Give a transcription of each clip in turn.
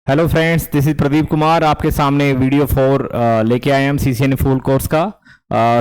Hello friends, this is Pradeep Kumar. आपके सामने video 4 लेके आए हम सीसीएनए फुल कोर्स का।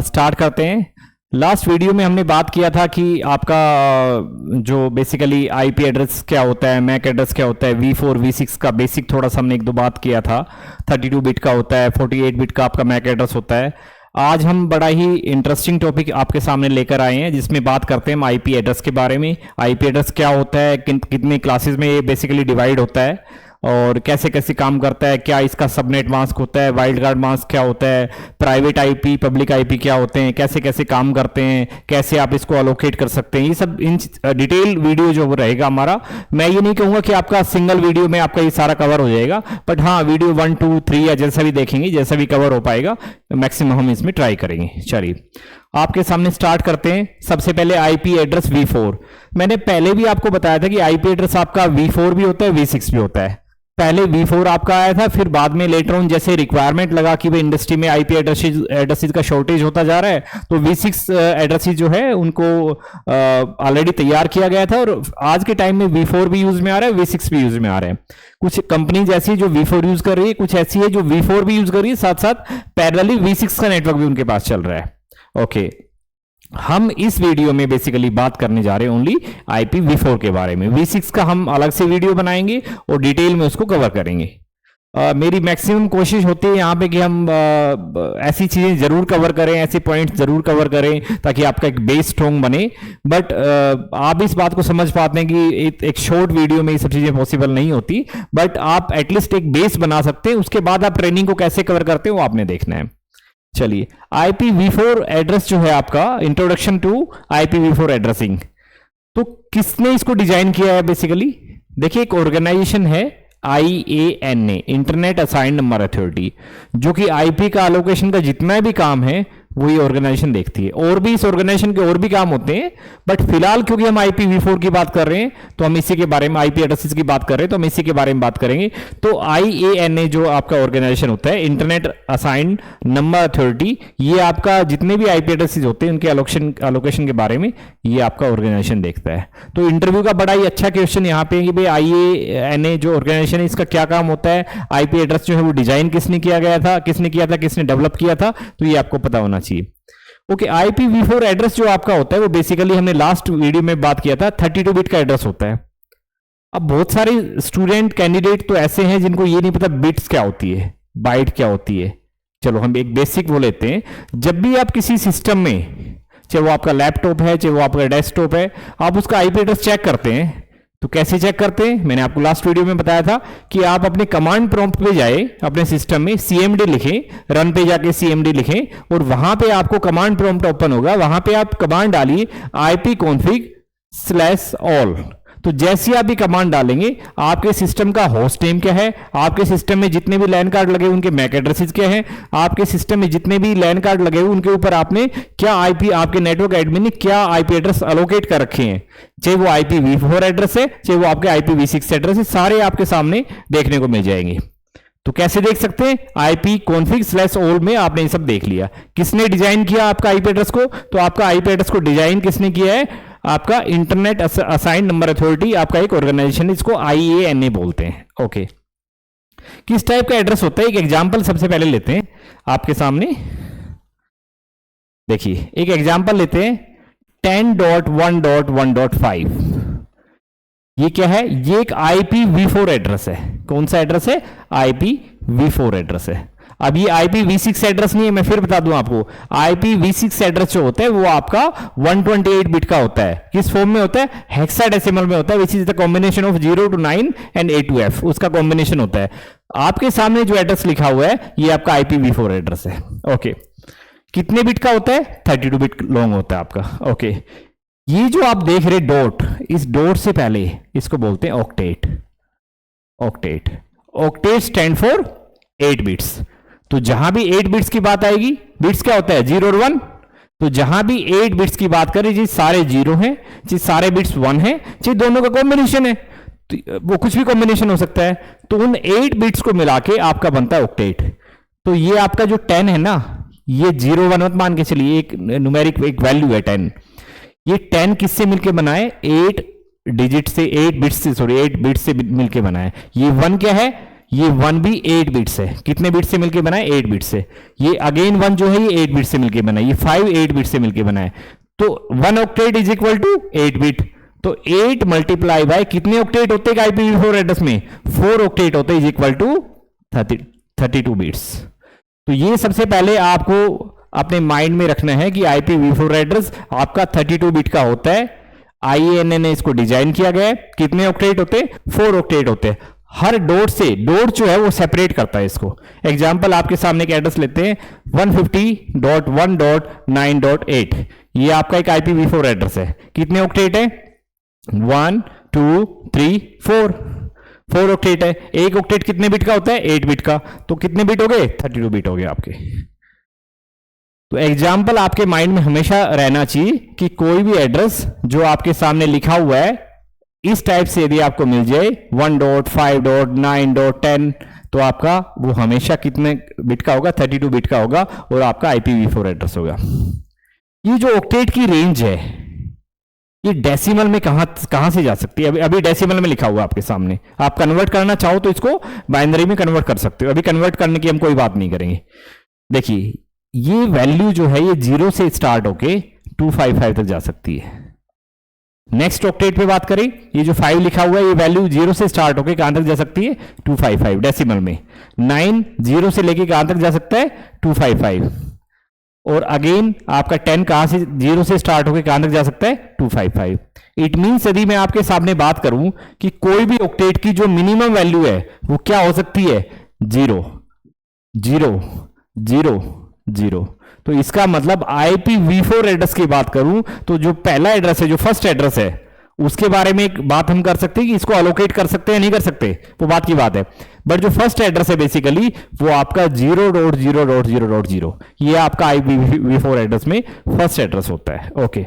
स्टार्ट करते हैं। लास्ट वीडियो में हमने बात किया था कि आपका जो बेसिकली आईपी एड्रेस क्या होता है, मैक एड्रेस क्या होता है, V4 V6 का बेसिक थोड़ा सा हमने एक दो बात किया था। 32 बिट का होता है, 48 बिट का आपका मैक एड्रेस होता है। आज हम बड़ा ही इंटरेस्टिंग टॉपिक आपके सामने लेकर आए हैं जिसमें बात करते हैं हम आईपी एड्रेस के बारे में। आईपी एड्रेस क्या होता है, कितने क्लासेस में ये बेसिकली डिवाइड होता है और कैसे कैसे काम करता है, क्या इसका सबनेट मास्क होता है, वाइल्ड कार्ड मास्क क्या होता है, प्राइवेट आईपी पब्लिक आईपी क्या होते हैं, कैसे कैसे काम करते हैं, कैसे आप इसको अलोकेट कर सकते हैं, ये सब इन डिटेल वीडियो जो रहेगा हमारा। मैं ये नहीं कहूँगा कि आपका सिंगल वीडियो में आपका ये सारा कवर हो जाएगा, बट हाँ वीडियो 1 2 3 या जैसा भी देखेंगे, जैसा भी कवर हो पाएगा मैक्सिमम हम इसमें ट्राई करेंगे। चलिए आपके सामने स्टार्ट करते हैं। सबसे पहले आईपी एड्रेस V4। मैंने पहले भी आपको बताया था कि आईपी एड्रेस आपका V4 भी होता है, V6 भी होता है। पहले V4 आपका आया था, फिर बाद में लेटर ऑन जैसे रिक्वायरमेंट लगा कि भाई इंडस्ट्री में आईपी एड्रेसेस का शॉर्टेज होता जा रहा है, तो V6 एड्रेसेस जो है उनको ऑलरेडी तैयार किया गया था और आज के टाइम में V4 भी यूज में आ रहा है, V6 भी यूज में आ रहा है। कुछ कंपनी जैसी जो V4 यूज कर रही है, कुछ ऐसी है जो V4 भी यूज कर रही है, साथ साथ पैरेलली V6 का नेटवर्क भी उनके पास चल रहा है। ओके, हम इस वीडियो में बेसिकली बात करने जा रहे हैं ओनली आईपी V4 के बारे में। V6 का हम अलग से वीडियो बनाएंगे और डिटेल में उसको कवर करेंगे। मेरी मैक्सिमम कोशिश होती है यहाँ पे कि हम ऐसी चीज़ें ज़रूर कवर करें, ऐसे पॉइंट्स ज़रूर कवर करें ताकि आपका एक बेस स्ट्रॉन्ग बने। बट आप इस बात को समझ पाते हैं कि एक शॉर्ट वीडियो में ये सब चीज़ें पॉसिबल नहीं होती, बट आप एटलीस्ट एक बेस बना सकते हैं। उसके बाद आप ट्रेनिंग को कैसे कवर करते हैं वो आपने देखना है। चलिए, IPv4 एड्रेस जो है आपका, इंट्रोडक्शन टू IPv4 एड्रेसिंग। तो किसने इसको डिजाइन किया है बेसिकली? देखिए, एक ऑर्गेनाइजेशन है IANA, internet assigned number authority, जो कि आईपी का एलोकेशन का जितना भी काम है वो ये ऑर्गेनाइजेशन देखती है। और भी इस ऑर्गेनाइजेशन के और भी काम होते हैं, बट फिलहाल क्योंकि हम IPv4 की बात कर रहे हैं तो हम इसी के बारे में, आईपी एड्रेसेस की बात कर रहे हैं तो हम इसी के बारे में बात करेंगे। तो IANA जो आपका ऑर्गेनाइजेशन होता है, इंटरनेट असाइंड नंबर अथॉरिटी, ये आपका जितने भी आईपी एड्रेसेस होते हैं उनके एलोकेशन के बारे में ये आपका ऑर्गेनाइजेशन देखता है। तो इंटरव्यू का बड़ा ही अच्छा क्वेश्चन यहाँ पे है कि भाई IANA जो ऑर्गेनाइजेशन है इसका क्या काम होता है, आईपी एड्रेस जो है वो डिजाइन किसने किया गया था, किसने डेवलप किया था, तो ये आपको पता होना चाहिए। ओके, IPv4 एड्रेस जो आपका होता है वो बेसिकली हमने लास्ट वीडियो में बात किया था, 32 बिट का एड्रेस होता है। अब बहुत सारे स्टूडेंट कैंडिडेट तो ऐसे हैं जिनको ये नहीं पता बिट्स क्या होती है, बाइट क्या होती है। चलो हम एक बेसिक वो लेते हैं। जब भी आप किसी सिस्टम में, चाहे वो आपका लैपटॉप है चाहे वो आपका डेस्कटॉप है, आप उसका आईपी एड्रेस चेक करते हैं तो कैसे चेक करते हैं? मैंने आपको लास्ट वीडियो में बताया था कि आप अपने कमांड प्रॉम्प्ट पे जाए, अपने सिस्टम में CMD लिखें, रन पे जाके CMD लिखें और वहां पे आपको कमांड प्रॉम्प्ट ओपन होगा। वहां पे आप कमांड डालिए ipconfig/all। तो जैसे आप ये कमांड डालेंगे, आपके सिस्टम का होस्ट नेम क्या है, आपके सिस्टम में जितने भी लैन कार्ड लगे उनके मैक एड्रेसेस क्या है, आपके सिस्टम में जितने भी लैन कार्ड लगे हुए उनके ऊपर आपने क्या आईपी, आपके नेटवर्क एडमिन ने क्या आईपी एड्रेस अलोकेट कर रखे हैं, चाहे वो IPv4 एड्रेस है चाहे वो आपके IPv6 एड्रेस है, सारे आपके सामने देखने को मिल जाएंगे। तो कैसे देख सकते हैं? ipconfig/all में आपने ये सब देख लिया। किसने डिजाइन किया आपका आईपी एड्रेस को? तो आपका आईपी एड्रेस को डिजाइन किसने किया है? आपका इंटरनेट असाइंड नंबर अथॉरिटी, आपका एक ऑर्गेनाइजेशन, इसको IANA बोलते हैं। ओके, किस टाइप का एड्रेस होता है? एक एग्जांपल सबसे पहले लेते हैं आपके सामने। देखिए, एक एग्जांपल लेते हैं 10.1.1.5। ये क्या है? ये एक IPv4 एड्रेस है। कौन सा एड्रेस है? IPv4 एड्रेस है। अब ये IPv6 एड्रेस नहीं है, मैं फिर बता दूं आपको। IPv6 एड्रेस जो होता है वो आपका 128 बिट का होता है। किस फॉर्म में होता है? हेक्साडेसिमल में होता है, which is the combination of 0 to 9 and A to F, उसका कॉम्बिनेशन होता है। आपके सामने जो एड्रेस लिखा हुआ है ये आपका IPv4 एड्रेस है। ओके, कितने बिट का होता है? 32 बिट लॉन्ग होता है आपका। ओके, ये जो आप देख रहे डॉट, इस डॉट से पहले इसको बोलते हैं octet. Octet stand for 8 bits. तो जहां भी 8 बिट्स की बात आएगी, बिट्स क्या होता है? 0 और 1। तो जहां भी 8 बिट्स की बात करें, जी सारे 0 हैं, जी सारे बिट्स 1 हैं, जी दोनों का कॉम्बिनेशन है, तो वो कुछ भी कॉम्बिनेशन हो सकता है। तो उन 8 बिट्स को मिला के आपका बनता है ऑक्टेट। तो ये आपका जो 10 है ना, ये 0 1 मत मान के चलिए, एक न्यूमेरिक एक वैल्यू है 10। ये 10 किससे मिलके बना है? 8 बिट्स से मिलके बना है। ये 1 क्या है? ये 1 भी 8 बिट से, कितने बिट से मिलके बना है? 8 बिट से। ये अगेन 1 जो है ये 8 बिट से मिलके बना है, ये 5 8 बिट से मिलके बना है। तो 1 octet is equal to 8 bit. तो 8 मल्टीप्लाई बाय कितने ऑक्टेट होते हैं IPv4 एड्रेस में? 4 ऑक्टेट होते हैं, इज इक्वल टू 32 बिट्स। तो ये सबसे पहले आपको अपने माइंड में रखना है कि IPv4 एड्रेस आपका 32 बिट का होता है। IANA ने इसको डिजाइन किया गया है। कितने ऑक्टेट होते हैं? 4 ऑक्टेट होते हैं। हर डॉट से, डॉट जो है वो सेपरेट करता है इसको। एग्जांपल आपके सामने एक एड्रेस लेते हैं 150.1.9.8, ये आपका एक IPv4 एड्रेस है। कितने ऑक्टेट है? 1 2 3 4 ऑक्टेट है। एक ऑक्टेट कितने बिट का होता है? 8 बिट का। तो कितने बिट हो गए? 32 बिट हो गए आपके। तो एग्जाम्पल आपके माइंड में हमेशा रहना चाहिए कि कोई भी एड्रेस जो आपके सामने लिखा हुआ है इस टाइप से यदि आपको मिल जाए 1.5.9.10, तो आपका वो हमेशा कितने बिट का होगा? 32 बिट का होगा और आपका IPv4 एड्रेस होगा। ये जो ऑक्टेट की रेंज है ये डेसिमल में कहां से जा सकती है? अभी डेसिमल में लिखा हुआ है आपके सामने। आप कन्वर्ट करना चाहो तो इसको बाइनरी में कन्वर्ट कर सकते हो। अभी कन्वर्ट करने की हम कोई बात नहीं करेंगे। देखिए ये वैल्यू जो है ये 0 से स्टार्ट होके 255 तक जा सकती है। नेक्स्ट ऑक्टेट पे बात करें, ये जो 5 लिखा हुआ है ये वैल्यू 0 से स्टार्ट होके कहां तक जा सकती है? 255 डेसिमल में। 9 0 से लेके कहां तक जा सकता है? 255। और अगेन आपका 10 कहां से 0 से स्टार्ट होकर कहां तक जा सकता है? 255। इट मींस यदि मैं आपके सामने बात करूं कि कोई भी ऑक्टेट की जो मिनिमम वैल्यू है वो क्या हो सकती है? 0 0 0 0। तो इसका मतलब IPv4 एड्रेस की बात करूं तो जो पहला एड्रेस है, जो फर्स्ट एड्रेस है, उसके बारे में एक बात हम कर सकते हैं कि इसको अलोकेट कर सकते हैं, नहीं कर सकते, वो बात की बात है। बट जो फर्स्ट एड्रेस है बेसिकली वो आपका 0.0.0.0, ये आपका IPv4 एड्रेस में फर्स्ट एड्रेस होता है। ओके,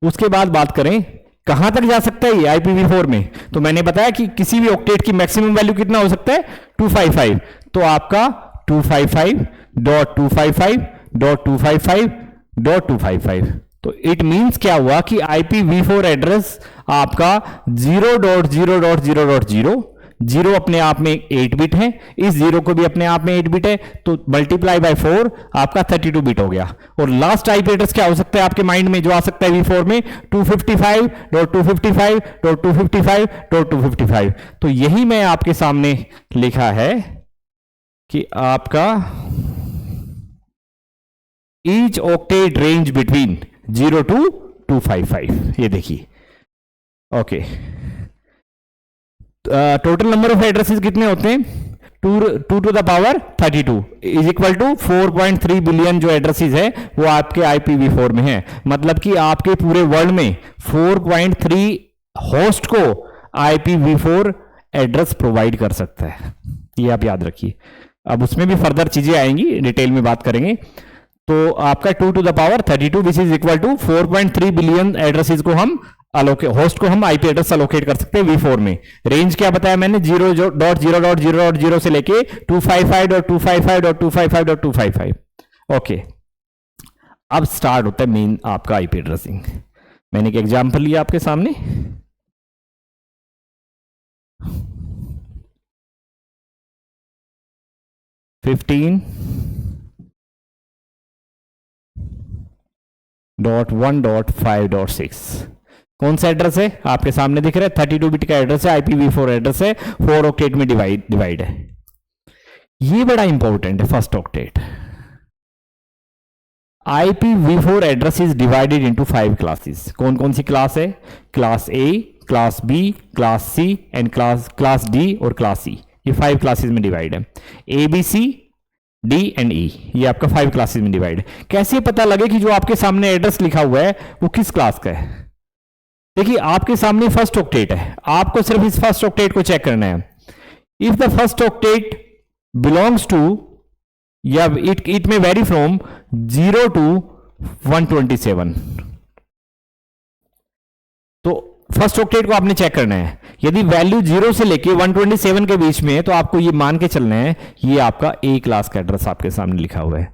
उसके बाद बात करें कहां तक जा सकता है ये IPv4 में, तो मैंने बताया कि किसी भी ऑक्टेट की मैक्सिमम वैल्यू कितना हो सकता है? 255। तो आपका 255.255.255.255। तो इट मींस क्या हुआ कि IPv4 एड्रेस आपका 0.0.0.0, 0 अपने आप में 8 बिट है, इस 0 को भी अपने आप में 8 बिट है, तो मल्टीप्लाई बाय 4 आपका 32 बिट हो गया। और लास्ट IP एड्रेस क्या हो सकता है आपके माइंड में जो आ सकता है V4 में? 255.255.255.255। तो यही मैं आपके सामने लिखा है कि आपका each octet range between 0 to 255। ये देखिए। Okay, total number of addresses कितने होते हैं? 2 to the power 32 is equal to 4.3 billion जो एड्रेसेस है वो आपके IPv4 में है। मतलब कि आपके पूरे वर्ल्ड में 4.3 होस्ट को IPv4 एड्रेस प्रोवाइड कर सकता है, ये आप याद रखिए। अब उसमें भी फर्दर चीजें आएंगी, डिटेल में बात करेंगे। तो आपका 2 to the power 32 which is equal to 4.3 billion addresses को हम होस्ट को हम IP एड्रेस अलोकेट कर सकते हैं V4 में। रेंज क्या बताया मैंने? 0.0.0.0 से लेके 255.255.255.255। ओके, अब स्टार्ट होता है मेन आपका IP एड्रेसिंग। मैंने एक एग्जांपल लिया आपके सामने। .1.5.6 कौन सा एड्रेस है? आपके सामने दिख रहा है 32 बिट का एड्रेस है, IPv4 एड्रेस है, 4 ऑक्टेट में डिवाइड है। ये बड़ा इंपॉर्टेंट है। First octet IPv4 address is divided into 5 classes. कौन कौन सी क्लास है? Class A, class B, class C and class D और क्लास E। ये 5 क्लासेस में डिवाइड है। ABC, D एंड E, ये आपका 5 क्लासेस में डिवाइड है। कैसे पता लगे कि जो आपके सामने एड्रेस लिखा हुआ है वो किस क्लास का है? देखिए आपके सामने फर्स्ट ऑक्टेट है, आपको सिर्फ इस फर्स्ट ऑक्टेट को चेक करना है। If the first octet belongs to या it may vary from 0 to 127, तो फर्स्ट ऑक्टेट को आपने चेक करना है। यदि वैल्यू 0 से लेके 127 के बीच में है तो आपको ये मान के चलना है ये आपका A क्लास का एड्रेस आपके सामने लिखा हुआ है।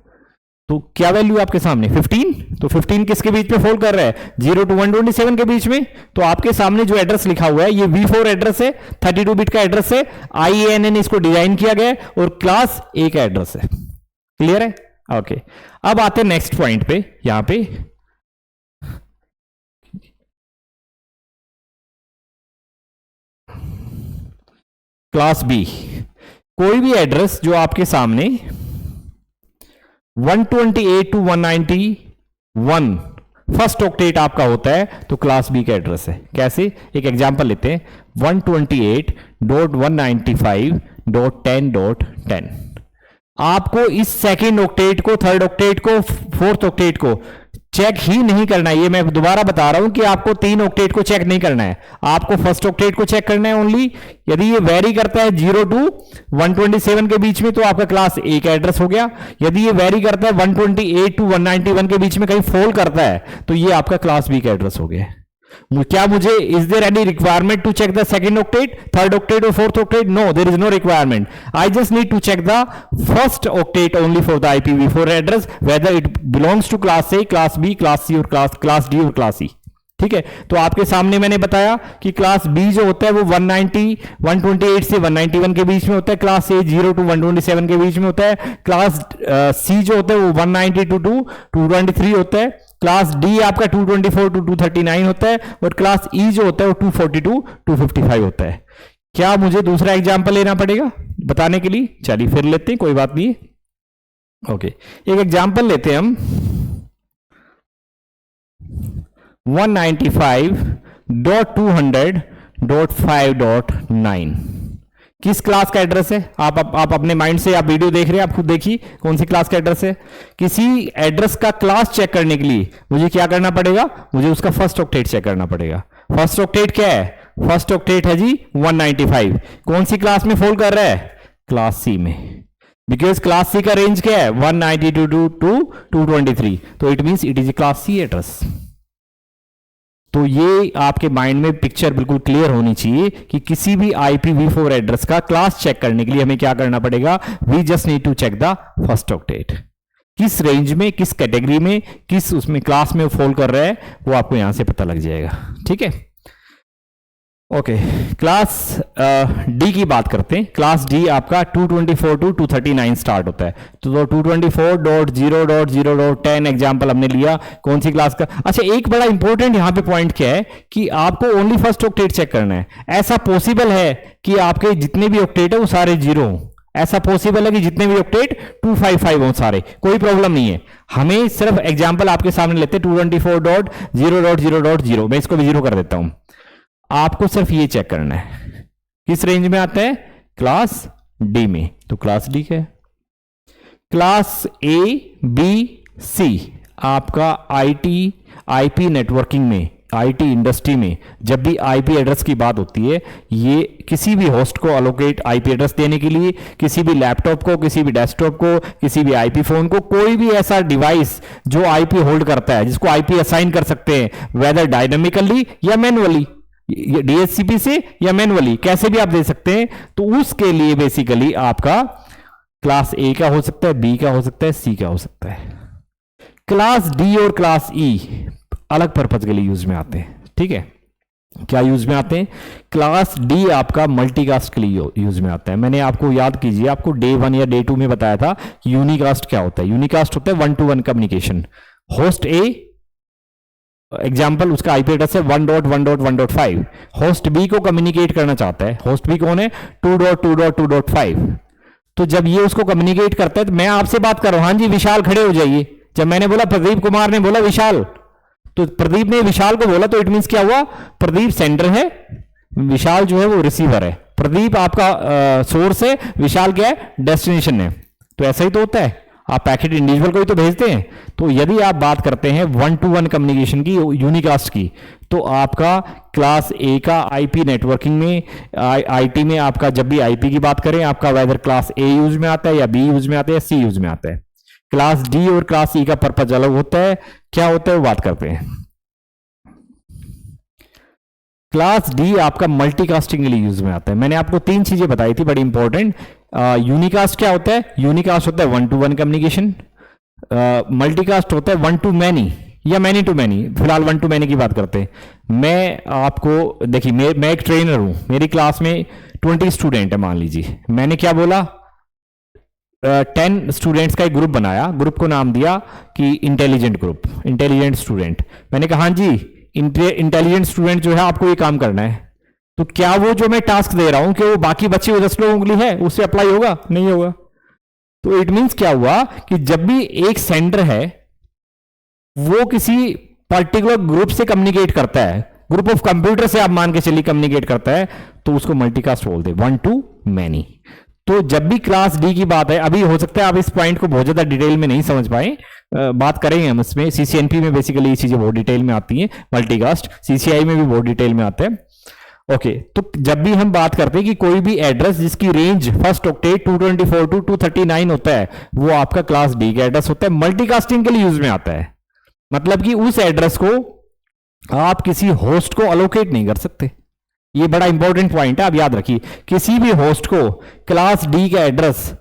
तो क्या वैल्यू है आपके सामने 15, तो 15 किसके बीच में फोल्ड कर रहा है 0 to 127 के बीच में। तो आपके सामने जो एड्रेस लिखा हुआ है ये V4 एड्रेस है, 32 बिट का एड्रेस है, IANN इसको डिजाइन किया गया है और क्लास A का एड्रेस है। क्लियर है? ओके, अब आते हैं नेक्स्ट पॉइंट पे। यहां पे क्लास B, कोई भी एड्रेस जो आपके सामने 128 to 191 फर्स्ट ऑक्टेट आपका होता है तो क्लास बी का एड्रेस है। कैसे? एक एग्जांपल लेते हैं 128.195.10.10। आपको इस सेकेंड ऑक्टेट को, थर्ड ऑक्टेट को, फोर्थ ऑक्टेट को चेक ही नहीं करना है। ये मैं दोबारा बता रहा हूं कि आपको 3 ऑक्टेट को चेक नहीं करना है, आपको फर्स्ट ऑक्टेट को चेक करना है ओनली। यदि ये वेरी करता है 0 to 127 के बीच में तो आपका क्लास ए का एड्रेस हो गया। यदि ये वेरी करता है 128 to 191 के बीच में कहीं फॉल करता है तो ये आपका क्लास बी का एड्रेस हो गया। क्या मुझे is there any requirement to check the second octet, third octet और fourth octet? No, there is no requirement. I just need to check the first octet only for the IPv4 address, whether it belongs to class A, class B, class C और class D और class C. ठीक है, तो आपके सामने मैंने बताया कि क्लास बी जो होता है वो 128 से 191 के बीच में होता है, क्लास ए 0 to 127 के बीच में होता है, क्लास सी जो होता है वो 192 to 223 होता है, क्लास डी आपका 224 to 239 होता है और क्लास ई जो होता है वो 242 255 होता है। क्या मुझे दूसरा एग्जाम्पल लेना पड़ेगा बताने के लिए? चलिए फिर लेते हैं, कोई बात नहीं। ओके, एक एग्जाम्पल लेते हैं हम 195.200.5.9 किस क्लास का एड्रेस है? आप अपने माइंड से, आप वीडियो देख रहे हैं, आप खुद देखिए कौन सी क्लास का एड्रेस है। किसी एड्रेस का क्लास चेक करने के लिए मुझे क्या करना पड़ेगा? मुझे उसका फर्स्ट ऑक्टेट चेक करना पड़ेगा। फर्स्ट ऑक्टेट क्या है? फर्स्ट ऑक्टेट है जी 195। कौन सी क्लास में फॉल कर रहा है? क्लास सी में, बिकॉज क्लास सी का रेंज क्या है 192 to 223, तो it means it is a class C address. तो ये आपके माइंड में पिक्चर बिल्कुल क्लियर होनी चाहिए कि किसी भी IPv4 एड्रेस का क्लास चेक करने के लिए हमें क्या करना पड़ेगा? We just need to check the first octet. किस रेंज में, किस कैटेगरी में, किस उसमें क्लास में फॉल कर रहा है वो आपको यहां से पता लग जाएगा। ठीक है, ओके, क्लास डी की बात करते हैं। क्लास डी आपका 224 to 239 स्टार्ट होता है। तो 224.0.0.10 एग्जाम्पल हमने लिया। कौन सी क्लास का? अच्छा, एक बड़ा इंपॉर्टेंट यहां पे पॉइंट क्या है कि आपको ओनली फर्स्ट ऑक्टेट चेक करना है। ऐसा पॉसिबल है कि आपके जितने भी ऑक्टेट है वो सारे जीरो हों, ऐसा पॉसिबल है कि जितने भी ऑक्टेट 255 हों सारे, कोई प्रॉब्लम नहीं है। हमें सिर्फ एग्जाम्पल आपके सामने लेते हैं 224.0.0.0, मैं इसको भी जीरो कर देता हूं। आपको सिर्फ ये चेक करना है किस रेंज में आता है? क्लास डी में, तो क्लास डी क्या है? क्लास ए बी सी आपका आईपी नेटवर्किंग में, आईटी इंडस्ट्री में जब भी आईपी एड्रेस की बात होती है, ये किसी भी होस्ट को अलोकेट आईपी एड्रेस देने के लिए, किसी भी लैपटॉप को, किसी भी डेस्कटॉप को, किसी भी आईपी फोन को, कोई भी ऐसा डिवाइस जो आईपी होल्ड करता है, जिसको आईपी असाइन कर सकते हैं, वेदर डायनामिकली या मैनुअली, डीएचसीपी से या मैनुअली, कैसे भी आप दे सकते हैं। तो उसके लिए बेसिकली आपका क्लास ए का हो सकता है, बी का हो सकता है, सी का हो सकता है। क्लास डी और क्लास ई अलग पर्पज के लिए यूज में आते हैं। ठीक है, क्या यूज में आते हैं? क्लास डी आपका मल्टीकास्ट के लिए यूज में आता है। मैंने आपको याद कीजिए, आपको डे 1 या डे 2 में बताया था कि यूनिकास्ट क्या होता है। यूनिकास्ट होता है 1-to-1 communication. Host a example, उसका आईपी एड्रेस है 1.1.1.5, होस्ट बी को कम्युनिकेट करना चाहता है। होस्ट बी कौन है? 2.2.2.5। तो जब ये उसको कम्युनिकेट करता है, तो मैं आपसे बात कर रहा हूं, हाँ जी विशाल खड़े हो जाइए। जब मैंने बोला, प्रदीप कुमार ने बोला विशाल, तो प्रदीप ने विशाल को बोला, तो इट मींस क्या हुआ? प्रदीप सेंडर है, विशाल जो है वो रिसीवर है। प्रदीप आपका सोर्स है, विशाल क्या है? डेस्टिनेशन है। तो ऐसा ही तो होता है, आप पैकेट इंडिविजुअल को ही तो भेजते हैं। तो यदि आप बात करते हैं 1-to-1 कम्युनिकेशन की, यूनिकास्ट की, तो आपका क्लास ए का आईपी नेटवर्किंग में, आईटी में आपका जब भी आईपी की बात करें, आपका वेदर क्लास ए यूज में आता है या बी यूज में आता है या सी यूज में आता है। क्लास डी और क्लास ई का पर्पज अलग होता है। क्या होता है वो बात करते हैं। क्लास डी आपका मल्टीकास्टिंग के लिए यूज में आता है। मैंने आपको 3 चीजें बताई थी बड़ी इंपॉर्टेंट। यूनिकास्ट क्या होता है? यूनिकास्ट होता है 1-to-1 कम्युनिकेशन। मल्टीकास्ट होता है वन टू मैनी या मैनी टू मैनी, फिलहाल वन टू मैनी की बात करते हैं। मैं आपको देखिए, मैं एक ट्रेनर हूं, मेरी क्लास में 20 स्टूडेंट है मान लीजिए, मैंने क्या बोला, 10 स्टूडेंट्स का एक ग्रुप बनाया, ग्रुप को नाम दिया कि इंटेलिजेंट ग्रुप, इंटेलिजेंट स्टूडेंट। मैंने कहा हाँ जी इंटेलिजेंट स्टूडेंट जो है आपको ये काम करना है, तो क्या वो जो मैं टास्क दे रहा हूं कि वो बाकी बच्चे 10 लोगों के लिए है, उससे अप्लाई होगा? नहीं होगा। तो इट मीन्स क्या हुआ कि जब भी एक सेंडर है वो किसी पर्टिकुलर ग्रुप से कम्युनिकेट करता है, ग्रुप ऑफ कंप्यूटर से आप मान के चलिए कम्युनिकेट करता है, तो उसको मल्टीकास्ट बोलते हैं, वन टू मैनी। तो जब भी क्लास डी की बात है, अभी हो सकता है आप इस पॉइंट को बहुत ज्यादा डिटेल में नहीं समझ पाए, बात करेंगे हम इसमें। सीसीएनपी में बेसिकली ये चीजें बहुत डिटेल में आती हैं, मल्टीकास्ट, सीसीआई में भी बहुत डिटेल में आते हैं। ओके, तो जब भी हम बात करते हैं कि कोई भी एड्रेस जिसकी रेंज फर्स्ट ऑक्टेट 224 टू 239 होता है, वो आपका क्लास डी का एड्रेस होता है, मल्टीकास्टिंग के लिए यूज में आता है। मतलब कि उस एड्रेस को आप किसी होस्ट को अलोकेट नहीं कर सकते, ये बड़ा इंपॉर्टेंट पॉइंट है, आप याद रखिए। किसी भी होस्ट को क्लास डी का एड्रेस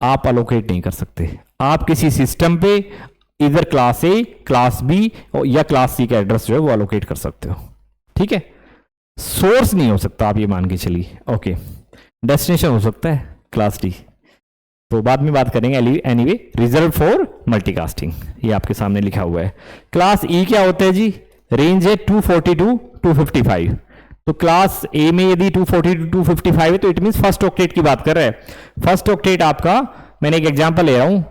आप अलोकेट नहीं कर सकते। आप किसी सिस्टम पे इधर क्लास ए, क्लास बी या क्लास सी का एड्रेस जो है वो अलोकेट कर सकते हो, ठीक है। सोर्स नहीं हो सकता, आप ये मान के चलिए। ओके, डेस्टिनेशन हो सकता है क्लास डी, तो बाद में बात करेंगे। एनीवे, रिजर्व फॉर मल्टीकास्टिंग, ये आपके सामने लिखा हुआ है। क्लास ई क्या होता है जी? रेंज है 242 255। तो क्लास ए में यदि 242 255 है तो इट मीन फर्स्ट ऑक्टेट की बात कर रहे हैं। फर्स्ट ऑक्टेट आपका, मैंने एक एग्जांपल ले रहा हूं,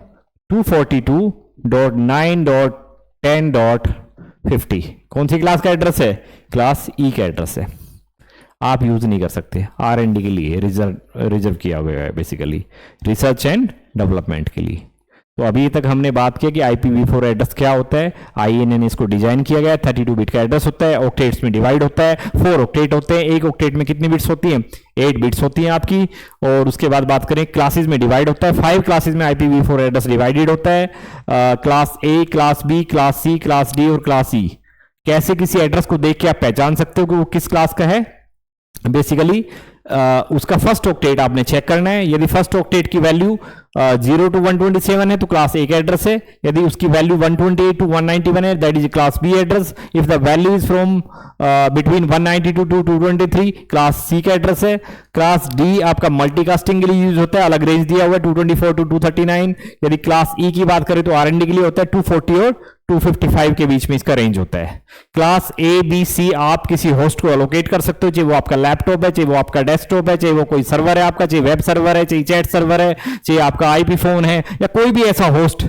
242.9.10.50। कौन सी क्लास का एड्रेस है? क्लास ई का एड्रेस है, आप यूज नहीं कर सकते, R&D के लिए रिजर्व किया हुआ है, बेसिकली रिसर्च एंड डेवलपमेंट के लिए। तो अभी तक हमने बात किया कि IPv4 एड्रेस क्या होता है। INN इसको डिजाइन किया गया है, 32 बिट का एड्रेस होता है, ऑक्टेट्स में डिवाइड होता है, 4 ऑक्टेट होते हैं। एक ऑक्टेट में कितनी बिट्स होती हैं? 8 बिट्स होती हैं आपकी। और उसके बाद बात करें, क्लासेस में डिवाइड होता है, 5 क्लासेस में IPv4 एड्रेस डिवाइडेड होता है, class A, class B, class C, class D और क्लास ई। कैसे किसी एड्रेस को देख के आप पहचान सकते हो कि वो किस क्लास का है? बेसिकली उसका फर्स्ट ऑक्टेट आपने चेक करना है। यदि फर्स्ट ऑक्टेट की वैल्यू 0 to 127 है तो क्लास ए का एड्रेस है। यदि उसकी वैल्यू 128 to 191 है, that is class B address. If the value is from between 192 to 223, class C का एड्रेस है। क्लास डी आपका मल्टीकास्टिंग के लिए यूज होता है, अलग रेंज दिया हुआ है 224 to 239। यदि क्लास ई की बात करें तो R&D के लिए होता है 240 और 255 के बीच में इसका रेंज होता है। क्लास ए, बी, सी आप किसी होस्ट को अलोकेट कर सकते हो, चाहे वो आपका लैपटॉप है, चाहे वो आपका डेस्कटॉप है, चाहे वो कोई सर्वर है आपका, चाहे वेब सर्वर है, चाहे चैट सर्वर है, चाहे आपका IP फोन है, या कोई भी ऐसा होस्ट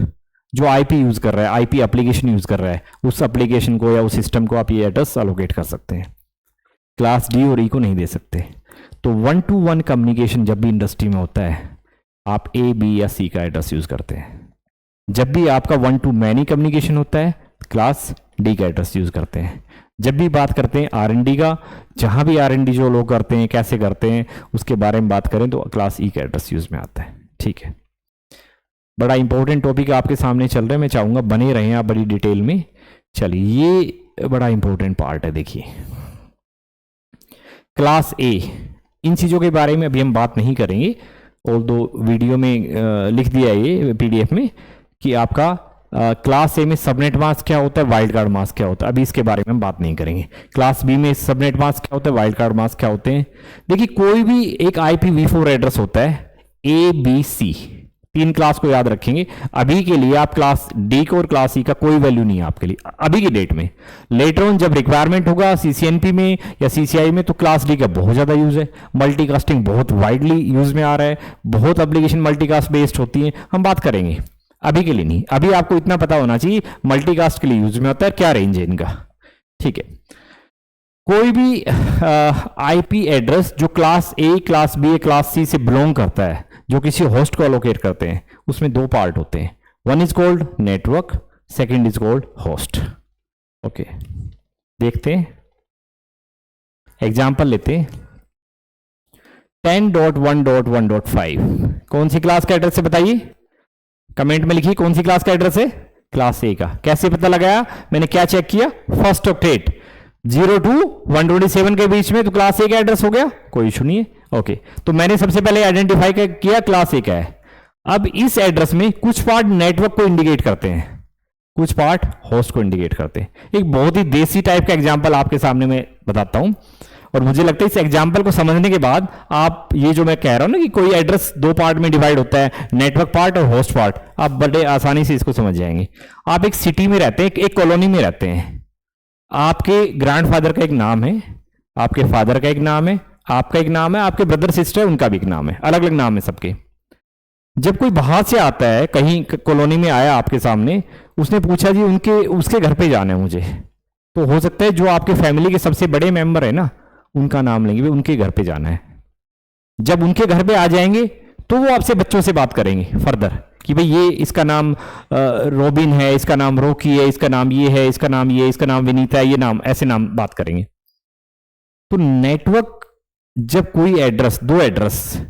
जो IP यूज कर रहा है, IP एप्लीकेशन यूज कर रहा है, उस एप्लीकेशन को या उस सिस्टम को आप ये एड्रेस अलोकेट कर सकते हैं। क्लास डी और ई को नहीं दे सकते। तो 1-to-1 कम्युनिकेशन जब भी इंडस्ट्री में होता है, आप ए, बी या सी का एड्रेस यूज करते हैं। जब भी आपका 1-to-many कम्युनिकेशन होता है, क्लास डी का एड्रेस यूज करते हैं। जब भी बात करते हैं R&D का, जहां भी R&D जो लोग करते हैं, कैसे करते हैं, उसके बारे में बात करें तो क्लास ई का एड्रेस यूज में आता है, ठीक है। बड़ा इंपॉर्टेंट टॉपिक आपके सामने चल रहा है, मैं चाहूंगा बने रहें आप बड़ी डिटेल में। चलिए, ये बड़ा इंपॉर्टेंट पार्ट है, देखिए क्लास ए। इन चीजों के बारे में अभी हम बात नहीं करेंगे, और दो वीडियो में लिख दिया है ये PDF में कि आपका क्लास ए में सबनेट मास्क क्या होता है, वाइल्ड कार्ड मास्क क्या होता है। अभी इसके बारे में हम बात नहीं करेंगे। क्लास बी में सबनेट मास्क क्या होता है, वाइल्ड कार्ड मास्क क्या होते हैं। देखिए, कोई भी एक IPv4 एड्रेस होता है, ABC, 3 क्लास को याद रखेंगे। अभी के लिए आप क्लास डी को और क्लास ई का कोई वैल्यू नहीं है आपके लिए अभी की डेट में। लेटर ऑन जब रिक्वायरमेंट होगा CCNP में या CCI में, तो क्लास डी का बहुत ज्यादा यूज है। मल्टीकास्टिंग बहुत वाइडली यूज में आ रहा है, बहुत एप्लीकेशन मल्टीकास्ट बेस्ड होती है, हम बात करेंगे, अभी के लिए नहीं। अभी आपको इतना पता होना चाहिए मल्टीकास्ट के लिए यूज में होता है, क्या रेंज है इनका, ठीक है। कोई भी IP एड्रेस जो class A, class B, class C से बिलोंग करता है, जो किसी होस्ट को अलोकेट करते हैं, उसमें 2 पार्ट होते हैं। One is called network, second is called host. Okay, देखते हैं, एग्जांपल लेते हैं। 10.1.1.5 कौन सी क्लास का एड्रेस है बताइए, कमेंट में लिखिए कौन सी क्लास का एड्रेस है, क्लास ए का। कैसे पता लगाया, मैंने क्या चेक किया, फर्स्ट ऑक्टेट 0 to 127 के बीच में, तो क्लास ए का एड्रेस हो गया, कोई इशू नहीं है। ओके, तो मैंने सबसे पहले आइडेंटिफाई किया क्लास ए का है। अब इस एड्रेस में कुछ पार्ट नेटवर्क को इंडिकेट करते हैं, कुछ पार्ट होस्ट को इंडिकेट करते हैं। एक बहुत ही देसी टाइप का एग्जांपल आपके सामने मैं बताता हूं, और मुझे लगता है इस एग्जांपल को समझने के बाद आप ये जो मैं कह रहा हूं ना कि कोई एड्रेस दो पार्ट में डिवाइड होता है, नेटवर्क पार्ट और होस्ट पार्ट, आप बड़े आसानी से इसको समझ जाएंगे। आप एक सिटी में रहते हैं, एक कॉलोनी में रहते हैं, आपके ग्रैंडफादर का एक नाम है, आपके फादर का एक नाम है, आपका एक नाम है, आपके ब्रदर सिस्टर उनका भी एक नाम है, अलग अलग नाम है सबके। जब कोई बाहर से आता है, कहीं कॉलोनी में आया आपके सामने, उसने पूछा जी उसके घर पे जाना है मुझे, तो हो सकता है जो आपके फैमिली के सबसे बड़े मेंबर है ना, उनका नाम लेंगे, उनके घर पे जाना है। जब उनके घर पे आ जाएंगे तो वो आपसे बच्चों से बात करेंगे फर्दर कि भाई ये इसका नाम रोबिन है, इसका नाम रोकी है, इसका नाम ये है, इसका नाम ये, इसका नाम विनीता है, ये नाम, ऐसे नाम बात करेंगे। तो नेटवर्क, जब कोई एड्रेस, दो एड्रेस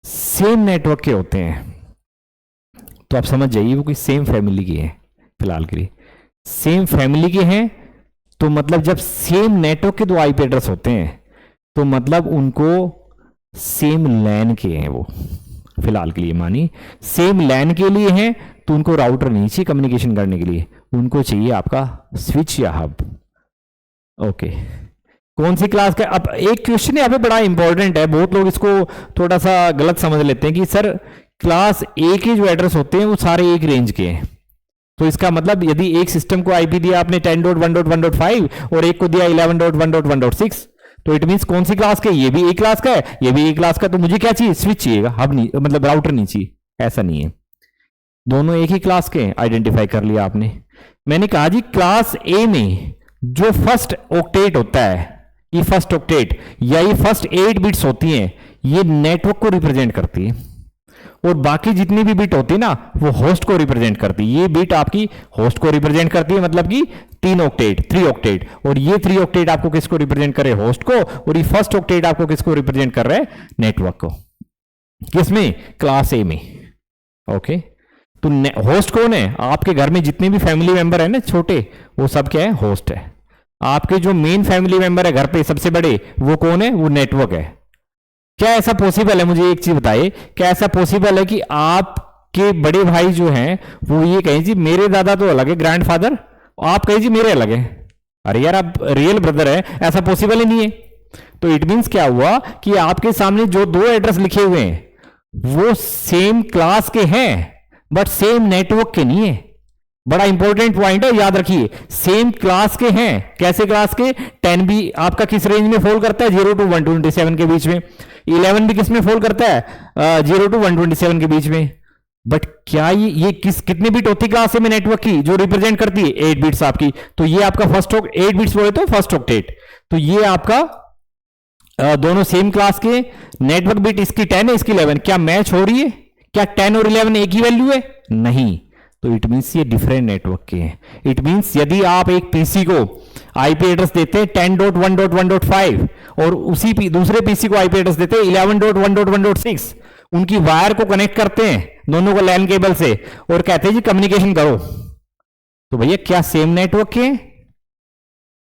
सेम नेटवर्क के होते हैं, तो आप समझ जाइए वो कोई सेम फैमिली के हैं। फिलहाल के लिए सेम फैमिली के हैं, तो मतलब जब सेम नेटवर्क के दो आईपी एड्रेस होते हैं तो मतलब उनको सेम लैन के हैं वो। फिलहाल के लिए मानिए सेम लैन के लिए हैं, तो उनको राउटर नहीं चाहिए कम्युनिकेशन करने के लिए, उनको चाहिए आपका स्विच या हब। ओके, कौन सी क्लास का? अब एक क्वेश्चन यहाँ पे बड़ा इंपॉर्टेंट है, बहुत लोग इसको थोड़ा सा गलत समझ लेते हैं कि सर क्लास ए के जो एड्रेस होते हैं वो सारे एक रेंज के हैं। तो इसका मतलब यदि एक सिस्टम को आईपी दिया आपने 10.1.1.5 और एक को दिया 11.1.1.6, तो इट मींस कौन सी क्लास का? ये भी एक क्लास का है, ये भी एक क्लास का, तो मुझे क्या चाहिए? स्विच चाहिएगा, हब नहीं, मतलब राउटर नहीं चाहिए। ऐसा नहीं है, दोनों एक ही क्लास के आइडेंटिफाई कर लिया आपने। मैंने कहा जी क्लास ए में जो फर्स्ट ऑक्टेट होता है, ये फर्स्ट ऑक्टेट या ये फर्स्ट 8 बिट्स होती हैं, ये नेटवर्क को रिप्रेजेंट करती है, और बाकी जितनी भी बिट होती है ना वो होस्ट को रिप्रेजेंट करती है। ये बिट आपकी होस्ट को रिप्रेजेंट करती है, मतलब कि 3 ऑक्टेट, और ये 3 ऑक्टेट आपको किसको रिप्रेजेंट करे? होस्ट को, और ये फर्स्ट ऑक्टेट आपको किसको रिप्रेजेंट कर रहा है? नेटवर्क को। किसमें? क्लास ए में। ओके, तो होस्ट कौन है? आपके घर में जितने भी फैमिली मेंबर है ना छोटे, वो सब क्या है? होस्ट है। आपके जो मेन फैमिली मेंबर है घर पे सबसे बड़े, वो कौन है? वो नेटवर्क है। क्या ऐसा पॉसिबल है? मुझे एक चीज बताइए, क्या ऐसा पॉसिबल है कि आपके बड़े भाई जो हैं वो ये कहें जी मेरे दादा तो अलग है ग्रैंडफादर, आप कहें जी मेरे अलग है? अरे यार आप रियल ब्रदर है, ऐसा पॉसिबल ही नहीं है। तो इट मींस क्या हुआ कि आपके सामने जो दो एड्रेस लिखे हुए हैं वो सेम क्लास के हैं बट सेम नेटवर्क के नहीं है। बड़ा इंपॉर्टेंट पॉइंट है, याद रखिए, सेम क्लास के हैं। कैसे क्लास के? 10 भी आपका किस रेंज में फॉल करता है? 0 to 127 के बीच में। 11 भी किस में फॉल करता है? 0 to 127 के बीच में। बट क्या ये कितने बिट होती है क्लास में नेटवर्क की जो रिप्रेजेंट करती है? 8 बिट्स आपकी। तो ये आपका फर्स्ट 8 बिट्स बोले तो फर्स्ट ऑक्टेट, तो ये आपका दोनों सेम क्लास के। नेटवर्क बिट इसकी 10 है, इसकी 11, क्या मैच हो रही है? क्या 10 और 11 एक ही वैल्यू है? नहीं। तो इट मींस ये डिफरेंट नेटवर्क के हैं। इट मींस यदि आप एक पीसी को आईपी एड्रेस देते हैं 10.1.1.5 और उसी दूसरे पीसी को आईपी एड्रेस देते हैं 11.1.1.6, उनकी वायर को कनेक्ट करते हैं दोनों को लैन केबल से और कहते हैं जी कम्युनिकेशन करो, तो भैया क्या सेम नेटवर्क के हैं?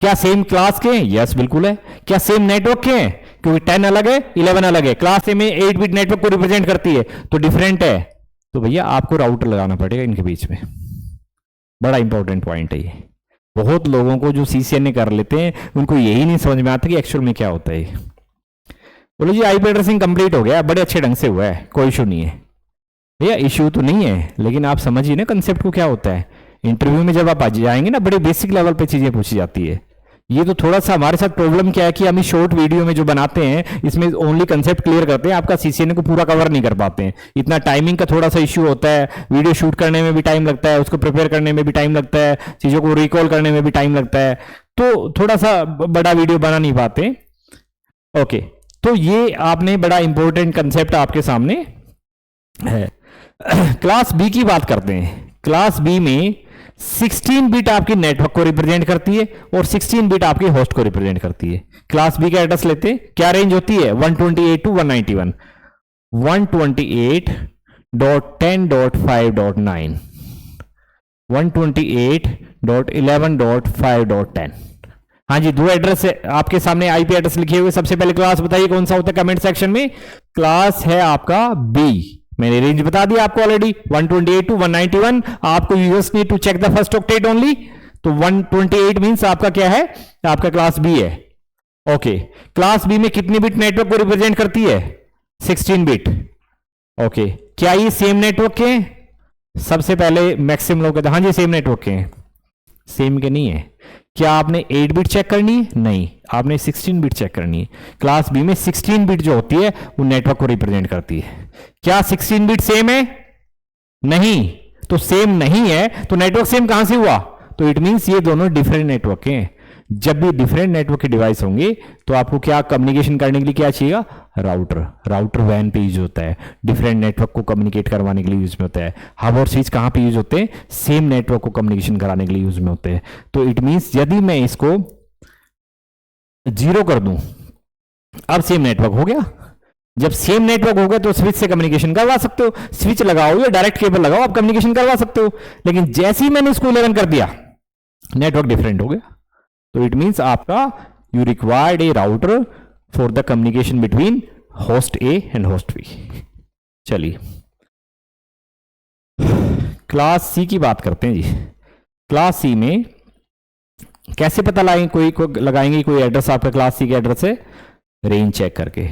क्या सेम क्लास के हैं? यस बिल्कुल है। क्या सेम नेटवर्क के हैं? क्योंकि 10 अलग है, 11 अलग है। क्लास ए में 8 बिट नेटवर्क को रिप्रेजेंट करती है, तो डिफरेंट है। तो भैया आपको राउटर लगाना पड़ेगा इनके बीच में। बड़ा इंपॉर्टेंट पॉइंट है ये। बहुत लोगों को जो सीसीएनए कर लेते हैं उनको यही नहीं समझ में आता कि एक्चुअल में क्या होता है। बोलो जी आईपी एड्रेसिंग कंप्लीट हो गया, बड़े अच्छे ढंग से हुआ है, कोई इशू नहीं है। भैया इशू तो नहीं है, लेकिन आप समझिए ना कंसेप्ट को क्या होता है। इंटरव्यू में जब आप आ जाएंगे ना, बड़े बेसिक लेवल पे चीजें पूछी जाती है। ये तो थोड़ा सा हमारे साथ प्रॉब्लम क्या है कि हम इस शॉर्ट वीडियो में जो बनाते हैं इसमें ओनली कंसेप्ट क्लियर करते हैं, आपका सीसीएनए को पूरा कवर नहीं कर पाते हैं। इतना टाइमिंग का थोड़ा सा इश्यू होता है, वीडियो शूट करने में भी टाइम लगता है, उसको प्रिपेयर करने में भी टाइम लगता है, चीज़ों को रिकॉल करने में भी टाइम लगता है, तो थोड़ा सा बड़ा वीडियो बना नहीं पाते। ओके, तो ये आपने बड़ा इंपॉर्टेंट कंसेप्ट आपके सामने है। क्लास बी की बात करते हैं। क्लास बी में 16 बिट आपकी नेटवर्क को रिप्रेजेंट करती है और 16 बिट आपकी होस्ट को रिप्रेजेंट करती है। क्लास बी का एड्रेस लेते हैं, क्या रेंज होती है? 128 to 191, 128.10.5.9, 128.11.5.10। हाँ जी, दो एड्रेस है आपके सामने, आईपी एड्रेस लिखे हुए। सबसे पहले क्लास बताइए कौन सा होता है कमेंट सेक्शन में। क्लास है आपका बी, मैंने रेंज बता दिया आपको ऑलरेडी, 128 टू 191। आपको you just need to check the first octet only. तो 128 मींस आपका क्या है, आपका क्लास बी है। ओके, क्लास बी में कितनी बिट नेटवर्क को रिप्रेजेंट करती है, 16 बिट। ओके, क्या ये सेम नेटवर्क के हैं? सबसे पहले मैक्सिमम लोग कहते हैं हाँ जी सेम नेटवर्क के हैं। सेम के नहीं है। क्या आपने 8 बिट चेक करनी है? नहीं, आपने 16 बिट चेक करनी है। क्लास बी में 16 बिट जो होती है वो नेटवर्क को रिप्रेजेंट करती है। क्या 16 बिट सेम है? नहीं। तो सेम नहीं है तो नेटवर्क सेम कहां से हुआ? तो इट मींस ये दोनों डिफरेंट नेटवर्क हैं। जब भी डिफरेंट नेटवर्क के डिवाइस होंगे तो आपको क्या कम्युनिकेशन करने के लिए क्या चाहिए? राउटर। राउटर वैन पे यूज होता है, डिफरेंट नेटवर्क को कम्युनिकेट करवाने के लिए यूज में होता है। हब और स्विच कहां पे यूज होते हैं? सेम नेटवर्क को कम्युनिकेशन कराने के लिए यूज में होते हैं। तो इट मींस यदि मैं इसको 0 कर दूं, अब सेम नेटवर्क हो गया। जब सेम नेटवर्क हो गया तो स्विच से कम्युनिकेशन करवा सकते हो, स्विच लगाओ या डायरेक्ट केबल लगाओ, आप कम्युनिकेशन करवा सकते हो। लेकिन जैसे ही मैंने इसको 11 कर दिया, नेटवर्क डिफरेंट हो गया। तो इट मींस आपका you required a router for the communication between host A and host B. चलिए क्लास सी की बात करते हैं जी। क्लास सी में कैसे पता लगाएंगे, कोई लगाएंगे कोई एड्रेस आपका क्लास सी के एड्रेस से? रेंज चेक करके।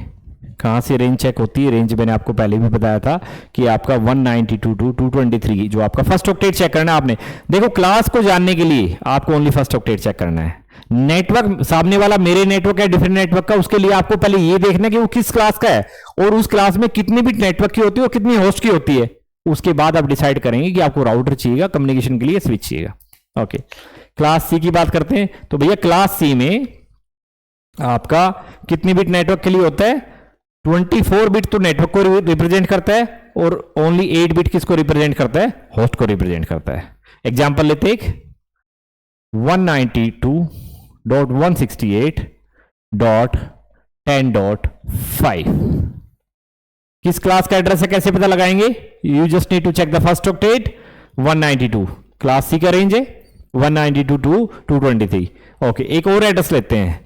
कहां से रेंज चेक होती है? रेंज मैंने आपको पहले भी बताया था कि आपका 192 टू 223 जो आपका फर्स्ट ऑक्टेट चेक करना है आपने। देखो क्लास को जानने के लिए आपको ओनली फर्स्ट ऑक्टेट चेक करना है। नेटवर्क सामने वाला मेरे नेटवर्क है डिफरेंट नेटवर्क का, उसके लिए आपको पहले ये देखना है कि वो किस क्लास का है और उस क्लास में कितनी बिट नेटवर्क की होती है और कितनी होस्ट की होती है। उसके बाद आप डिसाइड करेंगे कि आपको राउटर चाहिएगा कम्युनिकेशन के लिए, स्विच चाहिएगा। ओके, क्लास सी की बात करते हैं। तो भैया क्लास सी में आपका कितनी बिट नेटवर्क के लिए होता है? 24 बिट तो नेटवर्क को रिप्रेजेंट करता है और ओनली 8 बिट किसको रिप्रेजेंट करता है? होस्ट को रिप्रेजेंट करता है। एग्जांपल लेते हैं, 192.168.10.5 किस क्लास का एड्रेस है? कैसे पता लगाएंगे? You just need to check the first octet. 192 class C का रेंज है, 192 टू 223। ओके, एक और एड्रेस लेते हैं,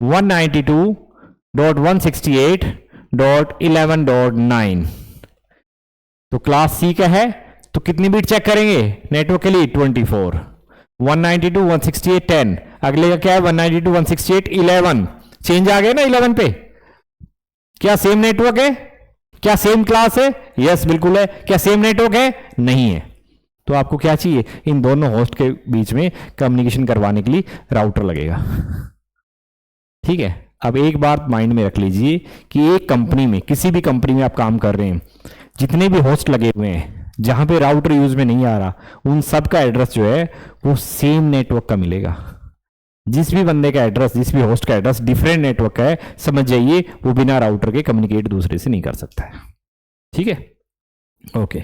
192.168.11.9। तो क्लास सी का है तो कितनी बिट चेक करेंगे नेटवर्क के लिए? 24। 192 168 10, अगले का क्या है? 192 168 11। चेंज आ गया ना 11 पे? क्या सेम नेटवर्क है? क्या सेम क्लास है? यस बिल्कुल है। क्या सेम नेटवर्क है? नहीं है। तो आपको क्या चाहिए? इन दोनों होस्ट के बीच में कम्युनिकेशन करवाने के लिए राउटर लगेगा। ठीक है, अब एक बात माइंड में रख लीजिए कि एक कंपनी में, किसी भी कंपनी में आप काम कर रहे हैं, जितने भी होस्ट लगे हुए हैं जहां पे राउटर यूज में नहीं आ रहा, उन सब का एड्रेस जो है वो सेम नेटवर्क का मिलेगा। जिस भी बंदे का एड्रेस, जिस भी होस्ट का एड्रेस डिफरेंट नेटवर्क का है, समझ जाइए वो बिना राउटर के कम्युनिकेट दूसरे से नहीं कर सकता है। ठीक है, ओके।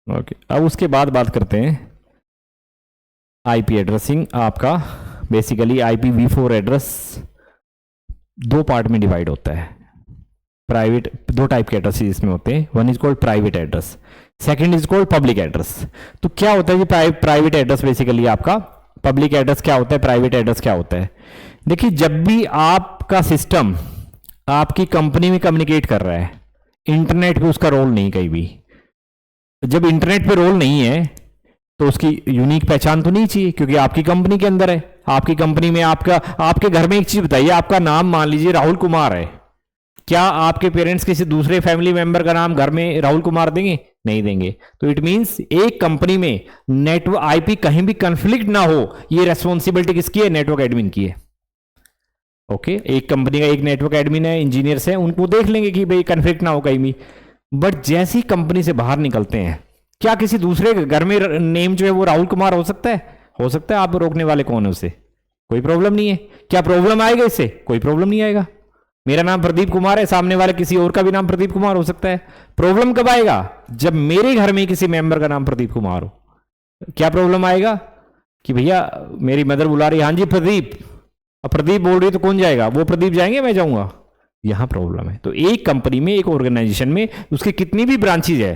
ओके, अब उसके बाद बात करते हैं आईपी एड्रेसिंग। आपका बेसिकली IPv4 एड्रेस दो पार्ट में डिवाइड होता है। प्राइवेट, दो टाइप के एड्रेस इसमें होते हैं। One is called private address, second is called public address. तो क्या होता है जी प्राइवेट एड्रेस? बेसिकली आपका पब्लिक एड्रेस क्या होता है, प्राइवेट एड्रेस क्या होता है? देखिए, जब भी आपका सिस्टम आपकी कंपनी में कम्युनिकेट कर रहा है, इंटरनेट पे उसका रोल नहीं कहीं भी। जब इंटरनेट पे रोल नहीं है तो उसकी यूनिक पहचान तो नहीं चाहिए, क्योंकि आपकी कंपनी के अंदर है। आपकी कंपनी में आपके घर में एक चीज बताइए, आपका नाम मान लीजिए राहुल कुमार है, क्या आपके पेरेंट्स किसी दूसरे फैमिली मेंबर का नाम घर में राहुल कुमार देंगे? नहीं देंगे। तो इट मींस एक कंपनी में नेटवर्क आईपी कहीं भी कंफ्लिक्ट ना हो, ये रेस्पॉन्सिबिलिटी किसकी है? नेटवर्क एडमिन की है। ओके, एक कंपनी का एक नेटवर्क एडमिन है, इंजीनियर्स हैं, उनको देख लेंगे कि भाई कंफ्लिक्ट ना हो कहीं भी। बट जैसी कंपनी से बाहर निकलते हैं, क्या किसी दूसरे घर में नेम जो है वो राहुल कुमार हो सकता है? हो सकता है। आप रोकने वाले कौन है उसे? कोई प्रॉब्लम नहीं है। क्या प्रॉब्लम आएगा इससे? कोई प्रॉब्लम नहीं आएगा। मेरा नाम प्रदीप कुमार है, सामने वाले किसी और का भी नाम प्रदीप कुमार हो सकता है। प्रॉब्लम कब आएगा? जब मेरे घर में किसी मेंबर का नाम प्रदीप कुमार हो। क्या प्रॉब्लम आएगा कि भैया मेरी मदर बुला रही है, हाँ जी प्रदीप, अब प्रदीप बोल रही है तो कौन जाएगा? वो प्रदीप जाएंगे, मैं जाऊंगा? यहां प्रॉब्लम है। तो एक कंपनी में, एक ऑर्गेनाइजेशन में उसके कितनी भी ब्रांचेज है,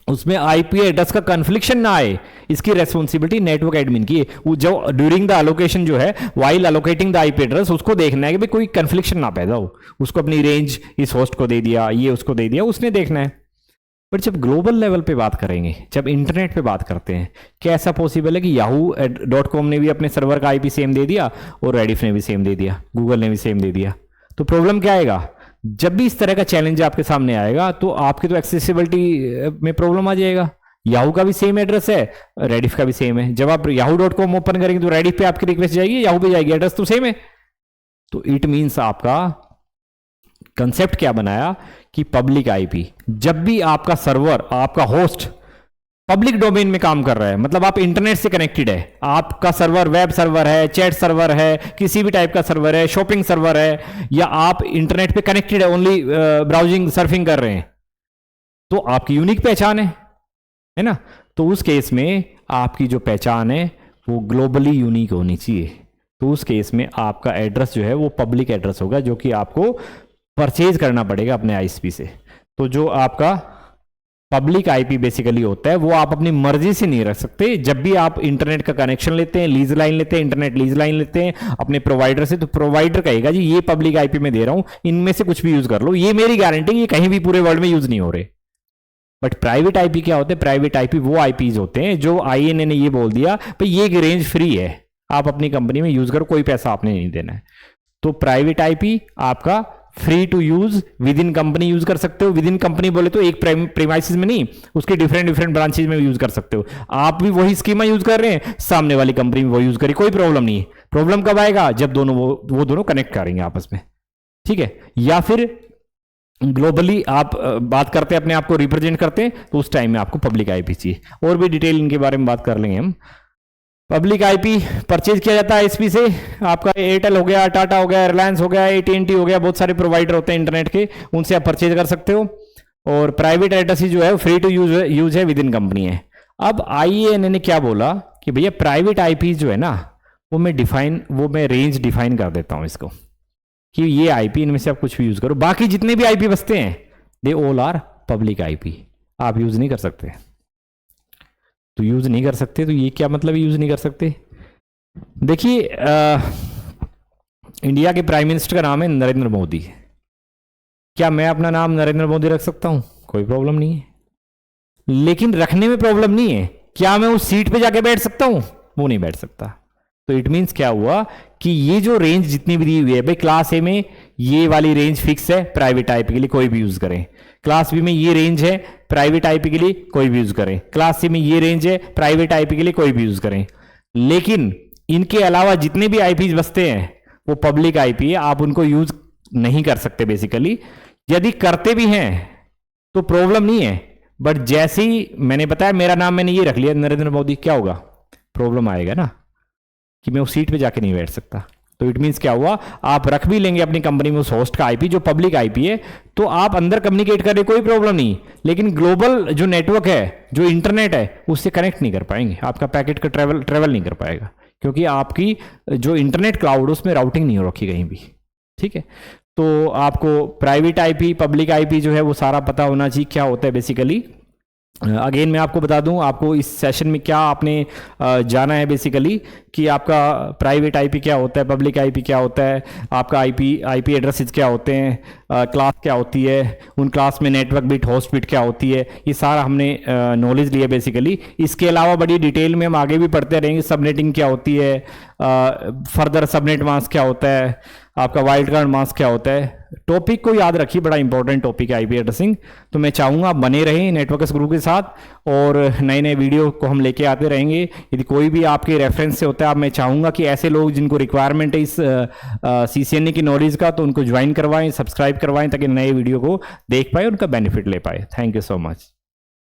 उसमें आईपी एड्रेस का कन्फ्लिक्शन ना आए, इसकी रेस्पॉन्सिबिलिटी नेटवर्क एडमिन की है। वो जो ड्यूरिंग द एलोकेशन जो है, while allocating the IP address, उसको देखना है कि भाई कोई कन्फ्लिक्शन ना पैदा हो। उसको अपनी रेंज इस होस्ट को दे दिया, ये उसको दे दिया, उसने देखना है। बट जब ग्लोबल लेवल पे बात करेंगे, जब इंटरनेट पे बात करते हैं, क्या ऐसा पॉसिबल है कि yahoo.com ने भी अपने सर्वर का आईपी सेम दे दिया और रेडिफ ने भी सेम दे दिया, गूगल ने भी सेम दे दिया? तो प्रॉब्लम क्या आएगा? जब भी इस तरह का चैलेंज आपके सामने आएगा तो आपकी तो एक्सेसिबिलिटी में प्रॉब्लम आ जाएगा। याहू का भी सेम एड्रेस है, रेडिफ का भी सेम है। जब आप yahoo.com ओपन करेंगे तो रेडिफ पे आपकी रिक्वेस्ट जाएगी, याहू पे जाएगी, एड्रेस तो सेम है। तो इट मीन्स आपका कंसेप्ट क्या बनाया कि पब्लिक आईपी, जब भी आपका सर्वर, आपका होस्ट पब्लिक डोमेन में काम कर रहा है, मतलब आप इंटरनेट से कनेक्टेड है, आपका सर्वर वेब सर्वर है, चैट सर्वर है, किसी भी टाइप का सर्वर है, शॉपिंग सर्वर है, या आप इंटरनेट पे कनेक्टेड है, ओनली ब्राउजिंग सर्फिंग कर रहे हैं, तो आपकी यूनिक पहचान है ना? तो उस केस में आपकी जो पहचान है वो ग्लोबली यूनिक होनी चाहिए। तो उस केस में आपका एड्रेस जो है वो पब्लिक एड्रेस होगा, जो कि आपको परचेज करना पड़ेगा अपने आईएसपी से। तो जो आपका पब्लिक आईपी बेसिकली होता है वो आप अपनी मर्जी से नहीं रख सकते। जब भी आप इंटरनेट का कनेक्शन लेते हैं, लीज लाइन लेते हैं, इंटरनेट लीज लाइन लेते हैं अपने प्रोवाइडर से, तो प्रोवाइडर कहेगा जी ये पब्लिक आईपी में दे रहा हूं, इनमें से कुछ भी यूज कर लो, ये मेरी गारंटी, ये कहीं भी पूरे वर्ल्ड में यूज नहीं हो रहे। बट प्राइवेट आईपी क्या होते हैं? प्राइवेट आईपी वो आईपीज होते हैं जो आईएनए ने ये बोल दिया भाई ये रेंज फ्री है, आप अपनी कंपनी में यूज करो, कोई पैसा आपने नहीं देना है। तो प्राइवेट आईपी आपका free to use, within company use कर सकते हो। विद इन कंपनी बोले तो एक प्रीमाइसिस में नहीं, उसके डिफरेंट ब्रांचेज में यूज कर सकते हो। आप भी वही स्कीमा यूज कर रहे हैं, सामने वाली कंपनी में वो यूज करी, कोई प्रॉब्लम नहीं है। प्रॉब्लम कब आएगा? जब दोनों वो दोनों कनेक्ट करेंगे आपस में, ठीक है? या फिर ग्लोबली आप बात करते हैं, अपने आप को रिप्रेजेंट करते हैं, तो उस टाइम में आपको पब्लिक आईपी चाहिए। और भी डिटेल इनके बारे में बात कर लेंगे हम। पब्लिक आईपी परचेज किया जाता है आईएसपी से, आपका एयरटेल हो गया, टाटा हो गया, रिलायंस हो गया, एटीएनटी हो गया, बहुत सारे प्रोवाइडर होते हैं इंटरनेट के, उनसे आप परचेज कर सकते हो। और प्राइवेट एड्रेस जो है फ्री टू यूज है, विद इन कंपनी है। अब आईएनए ने क्या बोला कि भैया प्राइवेट आईपी जो है ना वो मैं रेंज डिफाइन कर देता हूं इसको, कि ये आईपी, इनमें से आप कुछ भी यूज करो, बाकी जितने भी आईपी बचते हैं they all are public IP, आप यूज नहीं कर सकते। तो यूज नहीं कर सकते, तो ये क्या मतलब यूज नहीं कर सकते? देखिए इंडिया के प्राइम मिनिस्टर का नाम है नरेंद्र मोदी। क्या मैं अपना नाम नरेंद्र मोदी रख सकता हूं? कोई प्रॉब्लम नहीं है, लेकिन रखने में प्रॉब्लम नहीं है। क्या मैं उस सीट पे जाके बैठ सकता हूं? वो नहीं बैठ सकता। तो इट मीन्स क्या हुआ कि ये जो रेंज जितनी भी दी हुई है, भाई क्लास ए में ये वाली रेंज फिक्स है, प्राइवेट आईपी के लिए कोई भी यूज करें। क्लास बी में ये रेंज है, प्राइवेट आईपी के लिए कोई भी यूज करें। क्लास सी में ये रेंज है, प्राइवेट आईपी के लिए कोई भी यूज करें। लेकिन इनके अलावा जितने भी आईपी बचते हैं वो पब्लिक आईपी है, आप उनको यूज नहीं कर सकते बेसिकली। यदि करते भी हैं तो प्रॉब्लम नहीं है, बट जैसे ही मैंने बताया मेरा नाम मैंने ये रख लिया नरेंद्र मोदी, क्या होगा? प्रॉब्लम आएगा ना कि मैं उस सीट पे जाके नहीं बैठ सकता। तो इट मीन्स क्या हुआ, आप रख भी लेंगे अपनी कंपनी में उस होस्ट का आईपी जो पब्लिक आईपी है, तो आप अंदर कम्युनिकेट करें, कोई प्रॉब्लम नहीं, लेकिन ग्लोबल जो नेटवर्क है, जो इंटरनेट है, उससे कनेक्ट नहीं कर पाएंगे, आपका पैकेट का ट्रेवल नहीं कर पाएगा, क्योंकि आपकी जो इंटरनेट क्लाउड उसमें राउटिंग नहीं हो रखी कहीं भी, ठीक है? तो आपको प्राइवेट आईपी, पब्लिक आईपी जो है वो सारा पता होना चाहिए क्या होता है बेसिकली। अगेन मैं आपको बता दूं, आपको इस सेशन में क्या आपने जाना है बेसिकली, कि आपका प्राइवेट आईपी क्या होता है, पब्लिक आईपी क्या होता है, आपका आईपी एड्रेसेस क्या होते हैं, क्लास क्या होती है, उन क्लास में नेटवर्क बिट, होस्ट बिट क्या होती है, ये सारा हमने नॉलेज लिया बेसिकली। इसके अलावा बड़ी डिटेल में हम आगे भी पढ़ते रहेंगे, सबनेटिंग क्या होती है, फर्दर सबनेट मास्क क्या होता है, आपका वाइल्ड कार्ड मास्क क्या होता है। टॉपिक को याद रखिए, बड़ा इंपॉर्टेंट टॉपिक है आईपी एड्रेसिंग। तो मैं चाहूँगा आप बने रहें नेटवर्कर्स ग्रुप के साथ, और नए नए वीडियो को हम लेके आते रहेंगे। यदि कोई भी आपके रेफरेंस से होता है, आप मैं चाहूँगा कि ऐसे लोग जिनको रिक्वायरमेंट है इस सीसीएनए की नॉलेज का, तो उनको ज्वाइन करवाएं, सब्सक्राइब करवाएं, ताकि नए वीडियो को देख पाए, उनका बेनिफिट ले पाए। Thank you so much.